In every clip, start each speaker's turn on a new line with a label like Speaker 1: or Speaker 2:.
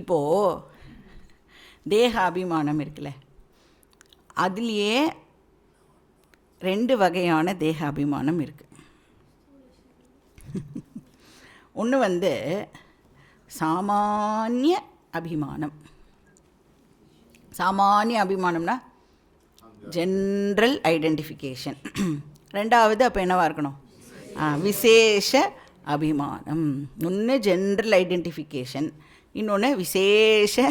Speaker 1: இப்போது தேக அபிமானம் இருக்குல்ல, அதுலேயே 2 வகையான தேக அபிமானம் இருக்குது. ஒன்று சாமானிய அபிமானம். சாமானிய அபிமானம்னா ஜென்ரல் ஐடென்டிஃபிகேஷன். ரெண்டாவது அப்போ என்னவாக இருக்கணும்? விசேஷ அபிமானம். ஒன்று ஜென்ரல் ஐடென்டிஃபிகேஷன், இன்னொன்று விசேஷ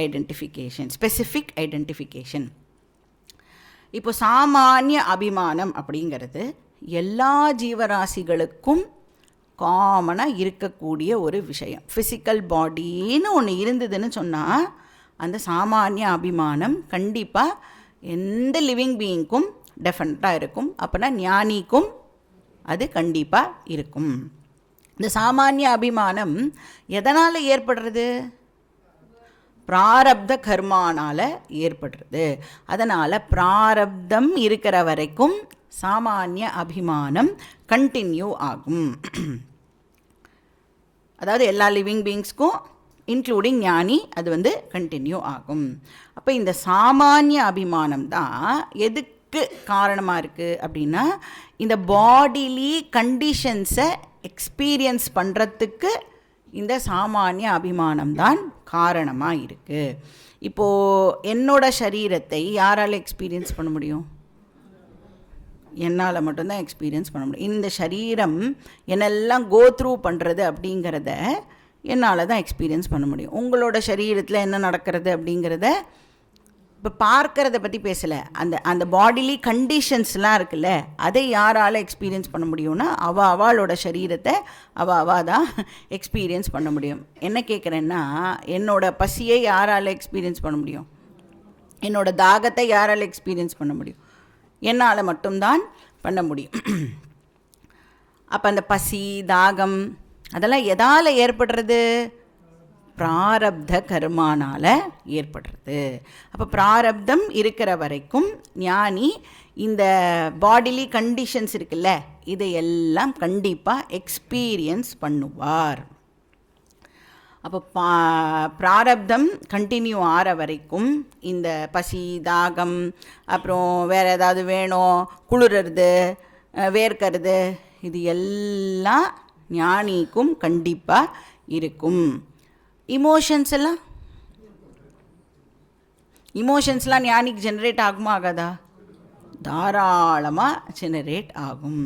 Speaker 1: ஐடென்டிஃபிகேஷன், ஸ்பெசிஃபிக் ஐடென்டிஃபிகேஷன். இப்போ சாமானிய அபிமானம் அப்படிங்கிறது எல்லா ஜீவராசிகளுக்கும் காமனாக இருக்கக்கூடிய ஒரு விஷயம். ஃபிசிக்கல் பாடின்னு ஒன்று இருந்ததுன்னு சொன்னால் அந்த சாமானிய அபிமானம் கண்டிப்பாக எந்த லிவிங் பீயிங்க்கும் டெஃபினட்டாக இருக்கும். அப்போனா ஞானிக்கும் அது கண்டிப்பாக இருக்கும். இந்த சாமானிய அபிமானம் எதனால் ஏற்படுறது? பிராரப்த கர்மானால் ஏற்படுறது. அதனால் பிராரப்தம் இருக்கிற வரைக்கும் சாமானிய அபிமானம் கண்டினியூ ஆகும். அதாவது எல்லா லிவிங் பீயிங்ஸ்க்கும் இன்க்ளூடிங் ஞானி அது கண்டினியூ ஆகும். அப்போ இந்த சாமானிய அபிமானம் தான் எதுக்கு காரணமாக இருக்குது அப்படின்னா, இந்த பாடிலி கண்டிஷன்ஸை எக்ஸ்பீரியன்ஸ் பண்ணுறதுக்கு இந்த சாமானிய அபிமானம் தான் காரணமாக இருக்குது. இப்போது என்னோட சரீரத்தை யாரால் எக்ஸ்பீரியன்ஸ் பண்ண முடியும்? என்னால் மட்டும்தான் எக்ஸ்பீரியன்ஸ் பண்ண முடியும். இந்த சரீரம் என்னெல்லாம் கோ த்ரூ பண்ணுறது அப்படிங்கிறத என்னால் தான் எக்ஸ்பீரியன்ஸ் பண்ண முடியும். உங்களோட சரீரத்தில் என்ன நடக்கிறது அப்படிங்கிறத இப்போ பார்க்கறத பற்றி பேசலை. அந்த பாடிலி கண்டிஷன்ஸ்லாம் இருக்குல்ல, அதை யாரால் எக்ஸ்பீரியன்ஸ் பண்ண முடியும்னா அவளோட சரீரத்தை அவள் தான் எக்ஸ்பீரியன்ஸ் பண்ண முடியும். என்ன கேட்குறேன்னா, என்னோடய பசியை யாரால் எக்ஸ்பீரியன்ஸ் பண்ண முடியும்? என்னோடய தாகத்தை யாரால் எக்ஸ்பீரியன்ஸ் பண்ண முடியும்? என்னால் மட்டும்தான் பண்ண முடியும். அப்போ அந்த பசி தாகம் அதெல்லாம் எதால் ஏற்படுறது? பிராரப்த கர்மானால் ஏற்படுறது. அப்போ பிராரப்தம் இருக்கிற வரைக்கும் ஞானி இந்த பாடிலி கண்டிஷன்ஸ் இருக்குல்ல, இதையெல்லாம் கண்டிப்பாக எக்ஸ்பீரியன்ஸ் பண்ணுவார். அப்போ பிராரப்தம் கண்டினியூ ஆகிற வரைக்கும் இந்த பசி தாகம், அப்புறம் வேறு ஏதாவது வேணும், குளிர்றது, வேர்க்கிறது, இது எல்லாம் ஞானிக்கும் கண்டிப்பாக இருக்கும். இமோஷன்ஸ்லாம் ஞானிக்கு ஜெனரேட் ஆகுமா ஆகாதா? தாராளமாக ஜெனரேட் ஆகும்.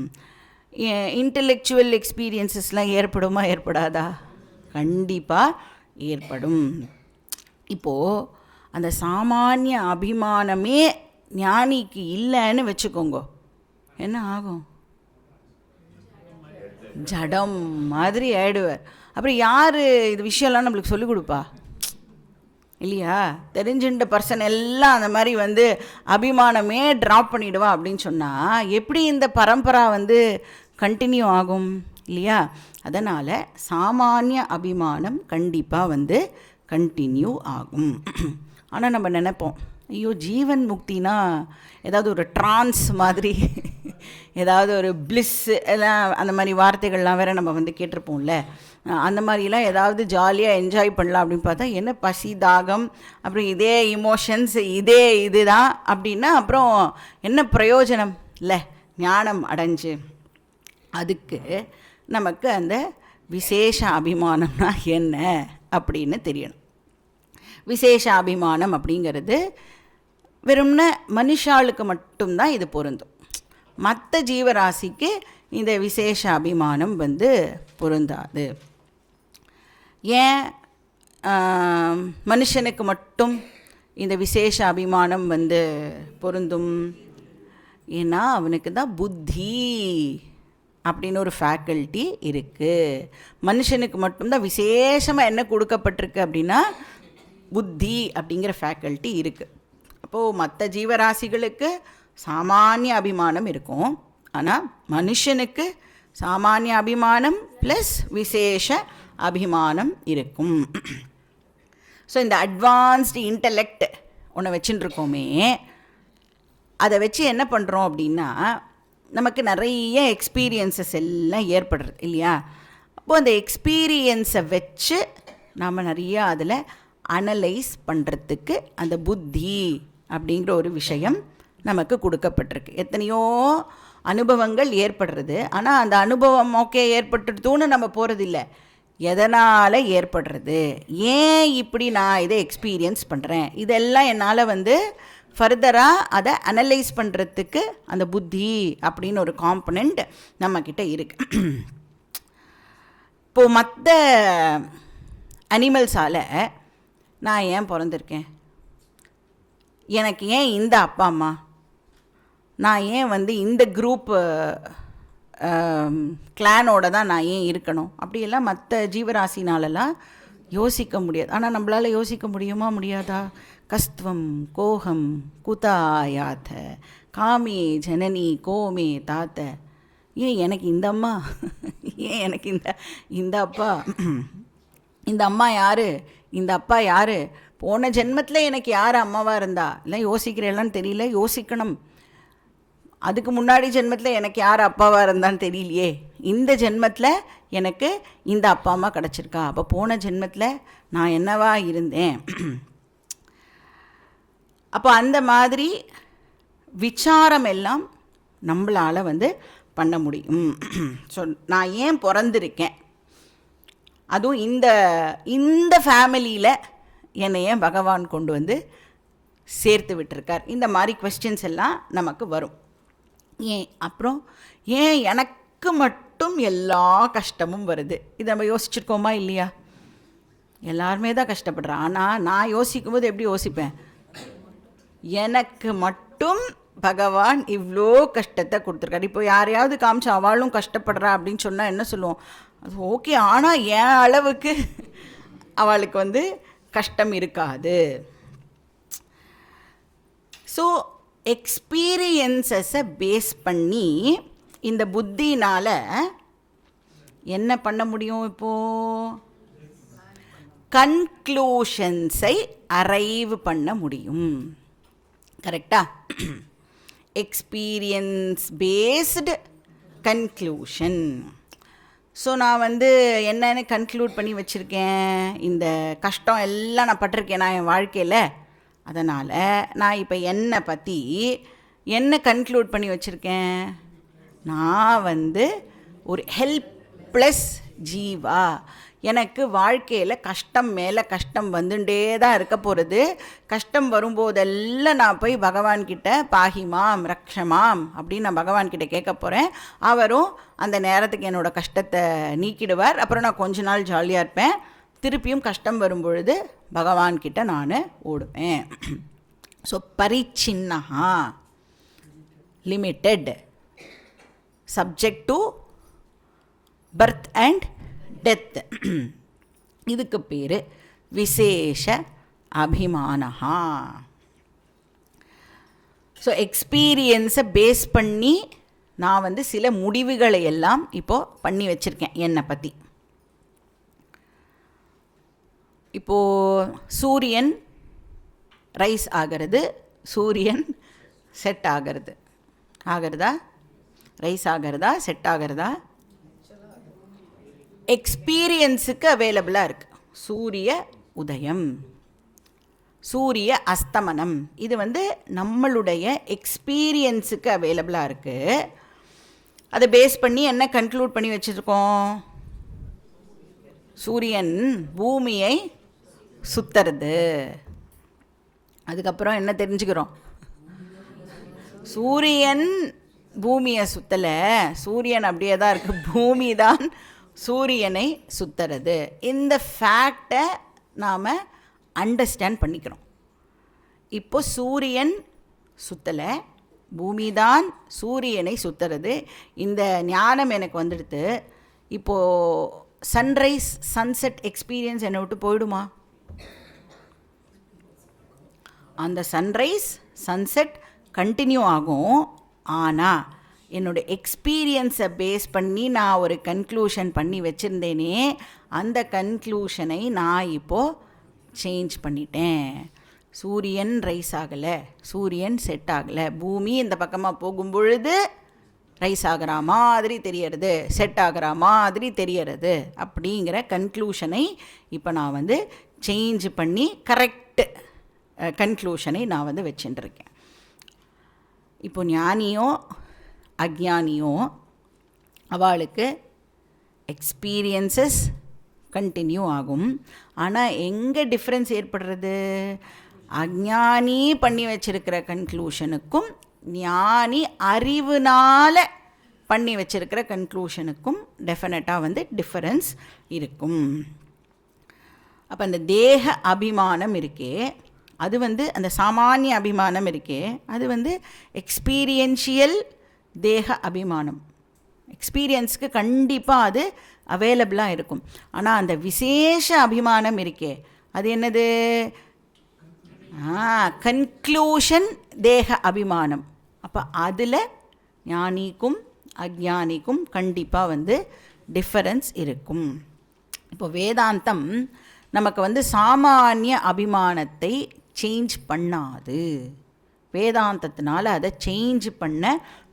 Speaker 1: இன்டெலெக்சுவல் எக்ஸ்பீரியன்ஸஸ்லாம் ஏற்படுமா ஏற்படாதா? கண்டிப்பாக ஏற்படும். இப்போது அந்த சாமானிய அபிமானமே ஞானிக்கு இல்லைன்னு வச்சுக்கோங்க, என்ன ஆகும்? ஜடம் மாதிரி ஆயிடுவார். அப்புறம் யார் இது விஷயம்லாம் நம்மளுக்கு சொல்லிக் கொடுப்பா? இல்லையா? தெரிஞ்சுட்ட பர்சன் எல்லாம் அந்த மாதிரி அபிமானமே ட்ராப் பண்ணிவிடுவா அப்படின்னு சொன்னால் எப்படி இந்த பரம்பரா கண்டினியூ ஆகும்? இல்லையா? அதனால் சாமானிய அபிமானம் கண்டிப்பாக கண்டினியூ ஆகும். ஆனால் நம்ம நினைப்போம், ஐயோ ஜீவன் முக்தினா ஏதாவது ஒரு ட்ரான்ஸ் மாதிரி, ஏதாவது ஒரு பிளிஸ் எல்லாம் அந்த மாதிரி வார்த்தைகள்லாம் வேறு நம்ம கேட்டிருப்போம்ல. அந்த மாதிரிலாம் ஏதாவது ஜாலியாக என்ஜாய் பண்ணலாம் அப்படின்னு பார்த்தா என்ன பசி தாகம், அப்புறம் இதே இமோஷன்ஸ், இதுதான் அப்படின்னா அப்புறம் என்ன பிரயோஜனம் இல்லை ஞானம் அடைஞ்சு? அதுக்கு நமக்கு அந்த விசேஷ அபிமானம்னா என்ன அப்படின்னு தெரியணும். விசேஷ அபிமானம் அப்படிங்கிறது வெறும்ன மனுஷாளுக்கு மட்டும்தான் இது பொருந்தும். மற்ற ஜீவராசிக்கு இந்த விசேஷ அபிமானம் பொருந்தாது. ஏன் மனுஷனுக்கு மட்டும் இந்த விசேஷ அபிமானம் பொருந்தும்? ஏன்னா அவனுக்கு தான் புத்தி அப்படின்னு ஒரு ஃபேக்கல்ட்டி இருக்குது. மனுஷனுக்கு மட்டும்தான் விசேஷமாக என்ன கொடுக்கப்பட்டிருக்கு அப்படின்னா புத்தி அப்படிங்கிற ஃபேக்கல்ட்டி இருக்குது. அப்போது மற்ற ஜீவராசிகளுக்கு சாமானிய அபிமானம் இருக்கும், ஆனால் மனுஷனுக்கு சாமானிய அபிமானம் ப்ளஸ் விசேஷ அபிமானம் இருக்கும். ஸோ இந்த அட்வான்ஸ்டு இன்டலெக்ட் ஒன்று வச்சுட்டுருக்கோமே, அதை வச்சு என்ன பண்ணுறோம் அப்படின்னா நமக்கு நிறைய எக்ஸ்பீரியன்ஸஸ் எல்லாம் ஏற்படுறது இல்லையா? அப்போது அந்த எக்ஸ்பீரியன்ஸை வச்சு நாம் நிறையா அதில் அனலைஸ் பண்ணுறதுக்கு அந்த புத்தி அப்படிங்கிற ஒரு விஷயம் நமக்கு கொடுக்கப்பட்டிருக்கு. எத்தனையோ அனுபவங்கள் ஏற்படுறது, ஆனால் அந்த அனுபவம் ஓகே ஏற்பட்டுடுதுன்னு நம்ம போகிறதில்ல, எதனால் ஏற்படுறது, ஏன் இப்படி நான் இதை எக்ஸ்பீரியன்ஸ் பண்ணுறேன், இதெல்லாம் என்னால் ஃபர்தராக அதை அனலைஸ் பண்ணுறதுக்கு அந்த புத்தி அப்படின்னு ஒரு காம்பனண்ட் நம்மக்கிட்ட இருக்குது. இப்போது மற்ற அனிமல்ஸால் நான் ஏன் பிறந்திருக்கேன், எனக்கு ஏன் இந்த அப்பா அம்மா, நான் ஏன் இந்த குரூப் கிளானோட தான் நான் ஏன் இருக்கணும், அப்படியெல்லாம் மற்ற ஜீவராசினாலெல்லாம் யோசிக்க முடியாது. ஆனால் நம்மளால் யோசிக்க முடியுமா முடியாதா? கஸ்துவம் கோஹம் குதாயாத காமே ஜனனி கோமே தாத்த, ஏன் எனக்கு இந்த அம்மா, ஏன் எனக்கு இந்த அப்பா, இந்த அம்மா யார், இந்த அப்பா யார், போன ஜென்மத்தில் எனக்கு யார் அம்மாவாக இருந்தா, இல்லை யோசிக்கிறேன்னு தெரியல, யோசிக்கணும். அதுக்கு முன்னாடி ஜென்மத்தில் எனக்கு யார் அப்பாவாக இருந்தான்னு தெரியலையே, இந்த ஜென்மத்தில் எனக்கு இந்த அப்பா அம்மா கிடச்சிருக்கா, அப்போ போன ஜென்மத்தில் நான் என்னவா இருந்தேன். அப்போ அந்த மாதிரி விசாரம் எல்லாம் நம்மளால் பண்ண முடியும். ஸோ நான் ஏன் பிறந்திருக்கேன், அதுவும் இந்த ஃபேமிலியில் என்னை ஏன் பகவான் கொண்டு சேர்த்து விட்டுருக்கார், இந்த மாதிரி கொஸ்டின்ஸ் எல்லாம் நமக்கு வரும். ஏன் அப்புறம் ஏன் எனக்கு மட்டும் எல்லா கஷ்டமும் வருது, இதை நம்ம யோசிச்சுருக்கோமா இல்லையா? எல்லாருமே தான் கஷ்டப்படுறேன். ஆனால் நான் யோசிக்கும்போது எப்படி யோசிப்பேன், எனக்கு மட்டும் பகவான் இவ்வளோ கஷ்டத்தை கொடுத்துருக்காரு. இப்போ யாரையாவது காமிச்சு அவளும் கஷ்டப்படுறா அப்படின்னு சொன்னால் என்ன சொல்லுவோம், அது ஓகே, ஆனால் என் அளவுக்கு அவளுக்கு கஷ்டம் இருக்காது. ஸோ எக்ஸ்பீரியன்ஸஸை பேஸ் பண்ணி இந்த புத்தினால் என்ன பண்ண முடியும், இப்போது கன்க்ளூஷன்ஸை அரைவ் பண்ண முடியும். கரெக்டா? Experience based conclusion. ஸோ நான் என்னென்னு கன்க்ளூட் பண்ணி வச்சுருக்கேன், இந்த கஷ்டம் எல்லாம் நான் பட்டிருக்கேன் நான் என் வாழ்க்கையில், அதனால் நான் இப்போ என்னை பற்றி என்ன கன்க்ளூட் பண்ணி வச்சுருக்கேன், நான் ஒரு ஹெல்ப்லெஸ் ஜீவா, எனக்கு வாழ்க்கையில் கஷ்டம் மேலே கஷ்டம் வந்துட்டே தான் இருக்க போகிறது. கஷ்டம் வரும்போதெல்லாம் நான் போய் பகவான்கிட்ட பாகிமாம் ரக்ஷமாம் அப்படின்னு நான் பகவான்கிட்ட கேட்க போகிறேன். அவரும் அந்த நேரத்துக்கு என்னோடய கஷ்டத்தை நீக்கிடுவார். அப்புறம் நான் கொஞ்ச நாள் ஜாலியாக இருப்பேன். திருப்பியும் கஷ்டம் வரும்பொழுது பகவான்கிட்ட நான் ஓடுவேன். ஸோ பரிச்சின்னஹா, limited, subject to birth and death. இதுக்கு பேர் விசேஷ அபிமானஹா. ஸோ எக்ஸ்பீரியன்ஸை பேஸ் பண்ணி நான் சில முடிவுகளை எல்லாம் இப்போது பண்ணி வச்சுருக்கேன் என்னை பற்றி. இப்போது சூரியன் ரைஸ் ஆகிறது, சூரியன் செட் ஆகிறதா, ரைஸ் ஆகிறதா, செட் ஆகிறதா, எக்ஸ்பீரியன்ஸுக்கு அவைலபிளாக இருக்குது. சூரிய உதயம், சூரிய அஸ்தமனம், இது நம்மளுடைய எக்ஸ்பீரியன்ஸுக்கு அவைலபிளாக இருக்குது. அதை பேஸ் பண்ணி என்ன கன்க்ளூட் பண்ணி வச்சுருக்கோம், சூரியன் பூமியை சுற்றுறது. அதுக்கப்புறம் என்ன தெரிஞ்சுக்கிறோம், சூரியன் பூமியை சுற்றலை, சூரியன் அப்படியே தான் இருக்குது, பூமி தான் சூரியனை சுற்றுறது. இந்த ஃபேக்டை நாம் அண்டர்ஸ்டாண்ட் பண்ணிக்கிறோம். இப்போ சூரியன் சுற்றலை, பூமி தான் சூரியனை சுற்றுறது. இந்த ஞானம் எனக்கு வந்துடுது. இப்போது சன்ரைஸ் சன்செட் எக்ஸ்பீரியன்ஸ் என்னை விட்டு போயிடுமா? அந்த சன்ரைஸ் சன்செட் கண்டினியூ ஆகும். ஆனால் என்னோடய எக்ஸ்பீரியன்ஸை பேஸ் பண்ணி நான் ஒரு கன்க்ளூஷன் பண்ணி வச்சுருந்தேனே, அந்த கன்க்ளூஷனை நான் இப்போது சேஞ்ச் பண்ணிட்டேன். சூரியன் ரைஸ் ஆகலை, சூரியன் செட் ஆகலை, பூமி இந்த பக்கமாக போகும் பொழுது ரைஸ் ஆகிற மாதிரி தெரியறது, செட் ஆகிற மாதிரி தெரியறது அப்படிங்கிற கன்க்ளூஷனை இப்போ நான் வந்து சேஞ்ச் பண்ணி கரெக்டு கன்க்ளூஷனை நான் வந்து வச்சுட்டுருக்கேன். இப்போ ஞானியோ அஜ்ஞானியோ அவளுக்கு எக்ஸ்பீரியன்சஸ் கண்டினியூ ஆகும். ஆனால் எங்கே டிஃப்ரென்ஸ் ஏற்படுறது? அஜ்ஞானி பண்ணி வச்சிருக்கிற கன்க்ளூஷனுக்கும் ஞானி அறிவுனால் பண்ணி வச்சிருக்கிற கன்க்ளூஷனுக்கும் டெஃபினட்டாக வந்து டிஃபரன்ஸ் இருக்கும். அப்போ அந்த தேக அபிமானம் இருக்கே, அது வந்து அந்த சாமானிய அபிமானம் இருக்கே, அது வந்து எக்ஸ்பீரியன்ஷியல் தேக அபிமானம். எக்ஸ்பீரியன்ஸுக்கு கண்டிப்பாக அது அவைலபிளாக இருக்கும். ஆனால் அந்த விசேஷ அபிமானம் இருக்கே, அது என்னது? கன்க்ளூஷன் தேக அபிமானம். அப்போ அதில் ஞானிக்கும் அஜ்ஞானிக்கும் கண்டிப்பாக வந்து டிஃபரன்ஸ் இருக்கும். இப்போ வேதாந்தம் நமக்கு வந்து சாமானிய அபிமானத்தை சேஞ்ச் பண்ணாது. வேதாந்தத்தினால அதை சேஞ்ச் பண்ண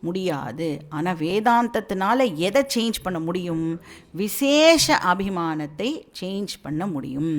Speaker 1: முடியாது. ஆனால் வேதாந்தத்தினால எதை சேஞ்ச் பண்ண முடியும்? விசேஷ அபிமானத்தை சேஞ்ச் பண்ண முடியும்.